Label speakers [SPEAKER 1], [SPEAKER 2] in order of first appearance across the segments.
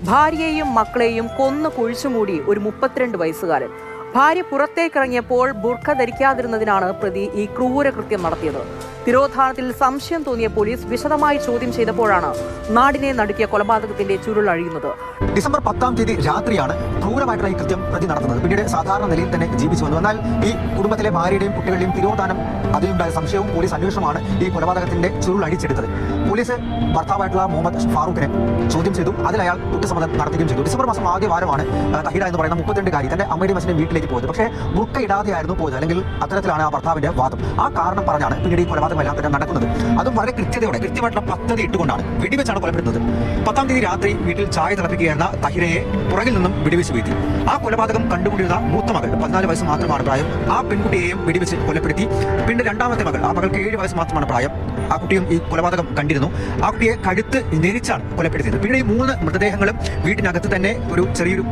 [SPEAKER 1] ഭാര്യയെയും മക്കളെയും കൊന്നു കുഴിച്ചുമൂടി ഒരു 32 വയസ്സുകാരൻ. ഭാര്യ പുറത്തേക്കിറങ്ങിയപ്പോൾ ബുർഖ ധരിക്കാതിരുന്നതിനാണ് പ്രതി ഈ ക്രൂരകൃത്യം നടത്തിയത്. തിരോധാനത്തിൽ സംശയം തോന്നിയ പോലീസ് വിശദമായി ചോദ്യം ചെയ്തപ്പോഴാണ് നാടിനെ നടുക്കിയ കൊലപാതകത്തിന്റെ ചുരുളഴിയുന്നത്.
[SPEAKER 2] ഡിസംബർ 10-ാം തീയതി രാത്രിയാണ് ക്രൂരമായിട്ടുള്ള ഈ കൃത്യം പ്രതി നടത്തുന്നത്. പിന്നീട് സാധാരണ നിലയിൽ തന്നെ ജീവിച്ചു വന്നു. എന്നാൽ ഈ കുടുംബത്തിലെ ഭാര്യയുടെയും കുട്ടികളുടെയും തിരോധാനം, അതിലുണ്ടായ സംശയവും പോലീസ് അന്വേഷണമാണ് ഈ കൊലപാതകത്തിന്റെ ചുരുളഴിച്ചെടുത്തത്. പോലീസ് ഭർത്താവായിട്ടുള്ള മുഹമ്മദ് ഫാറൂഖിനെ ചോദ്യം ചെയ്തു. അതിൽ അയാൾ കുറ്റസമ്മതം നടത്തുകയും ചെയ്തു. ഡിസംബർ മാസം ആദ്യ വാരമാണ് തഹിര എന്ന് പറയുന്ന 32-കാരി തന്റെ അമ്മയുടെയും അച്ഛൻ്റെയും വീട്ടിലേക്ക് പോയത്. പക്ഷേ ബുർക്ക ഇടാതെയായിരുന്നു പോയത്, അല്ലെങ്കിൽ അത്തരത്തിലാണ് ആ ഭർത്താവിന്റെ വാദം. ആ കാരണം പറഞ്ഞാണ് പിന്നീട് ഈ കൊലപാതകം എല്ലാം തന്നെ നടക്കുന്നത്. അതും വളരെ കൃത്യമായിട്ടുള്ള പദ്ധതി ഇട്ടുകൊണ്ടാണ് വെടിവെച്ചാണ് കൊലപ്പെടുന്നത്. 10-ാം തീയതി രാത്രി വീട്ടിൽ ചായ തിളപ്പിക്കുകയായിരുന്ന തഹിരയെ പുറകിൽ നിന്നും വെടിവെച്ച് വീഴ്ത്തി. ആ കൊലപാതകം കണ്ടുകൊണ്ടിരുന്ന മൂത്ത മകൾ, 14 വയസ്സ് മാത്രമാണ് പ്രായം, ആ പെൺകുട്ടിയെയും വെടിവെച്ച് കൊലപ്പെടുത്തി. പിന്നെ രണ്ടാമത്തെ മകൾ, ആ മകൾക്ക് 7 വയസ്സ് മാത്രമാണ് പ്രായം, ആ കുട്ടിയും ഈ കൊലപാതകം കണ്ടിരുന്നു. ആ കുട്ടിയെ കഴുത്ത് ഞെരിച്ചാണ് കൊലപ്പെടുത്തിയത്. പിന്നെ ഈ 3 മൃതദേഹങ്ങളും വീട്ടിനകത്ത് തന്നെ ഒരു ചെറിയൊരു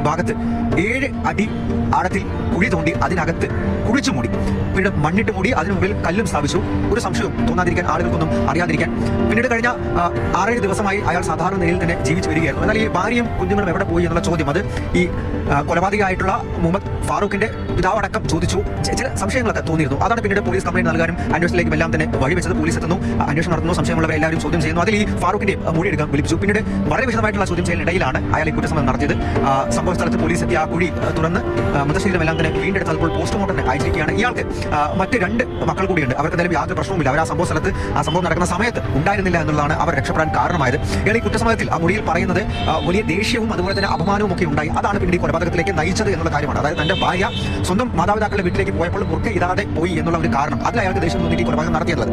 [SPEAKER 2] ഭാഗത്ത് 7 അടി ആഴത്തിൽ കുഴി തോണ്ടി അതിനകത്ത് കുഴിച്ചു മൂടി, പിന്നീട് മണ്ണിട്ട് മൂടി, അതിനു മുമ്പിൽ കല്ലും സ്ഥാപിച്ചു. ഒരു സംശയവും തോന്നാതിരിക്കാൻ, ആളുകൾക്കൊന്നും അറിയാതിരിക്കാൻ. പിന്നീട് കഴിഞ്ഞ 6-7 ദിവസമായി അയാൾ സാധാരണ നിലയിൽ തന്നെ ജീവിച്ചു വരികയായിരുന്നു. എന്നാൽ ഈ ഭാര്യയും കുഞ്ഞുങ്ങളും എവിടെ പോയി എന്നുള്ള ചോദ്യം അത് ഈ കൊലപാതകമായിട്ടുള്ള മുഹമ്മദ് ഫാറൂഖിന്റെ പിതാവടക്കം ചോദിച്ചു. ചില സംശയങ്ങളൊക്കെ തോന്നിയിരുന്നു. അതാണ് പിന്നീട് പോലീസ് കംപ്ലൈന്റ് നൽകാനും അന്വേഷണത്തിലേക്കും എല്ലാം തന്നെ വഴിവെച്ചത്. പോലീസ് എത്തുന്നു, അന്വേഷണം നടത്തുന്നു, സംശയമുള്ളവരെ എല്ലാവരും ചോദ്യം ചെയ്യുന്നു. അതിൽ ഈ ഫാറൂഖിന്റെ മൊഴിയെടുക്കാൻ വിളിപ്പിച്ചു. പിന്നീട് വളരെ വിശദമായിട്ടുള്ള ചോദ്യം ചെയ്യലിനിടയിലാണ് അയാൾ ഈ കുറ്റസമ്മതം നടത്തിയത്. സംഭവ സ്ഥലത്ത് പോലീസ് എത്തി ആ കുഴി തുറന്ന് മൃതശരീരം എല്ലാം തന്നെ വീണ്ടെടുത്തപ്പോൾ പോസ്റ്റ്മോർട്ടം അയച്ചിരിക്കുകയാണ്. ഇയാൾക്ക് മറ്റ് 2 മക്കൾ കൂടിയുണ്ട്. അവർക്ക് എന്തായാലും യാതൊരു പ്രശ്നവുമില്ല. അവർ ആ സംഭവ സ്ഥലത്ത് ആ സംഭവം നടക്കുന്ന സമയത്ത് ഉണ്ടായിരുന്നില്ല എന്നുള്ളതാണ് അവർ രക്ഷപ്പെടാൻ കാരണമായത്. ഇയാൾ ഈ കുറ്റസമ്മതത്തിൽ ആ മൊഴിയിൽ പറയുന്നത് വലിയ ദേഷ്യവും അതുപോലെ തന്നെ അപമാനവും ഒക്കെ ഉണ്ടായി. അതാണ് പിന്നീട് കൊലപാതകത്തിലേക്ക് നയിച്ചത് എന്നുള്ള കാര്യമാണ്. അതായത് തന്റെ ഭാര്യ സ്വന്തം മാതാപിതാക്കളുടെ വീട്ടിലേക്ക് പോയപ്പോൾ ബുർക്ക ഇടാതെ പോയി എന്നുള്ള ഒരു കാരണം, അതിൽ അയാൾക്ക് ദേഷ്യം തോന്നിയിട്ട് കൊലപാതകം നടത്തിയത്.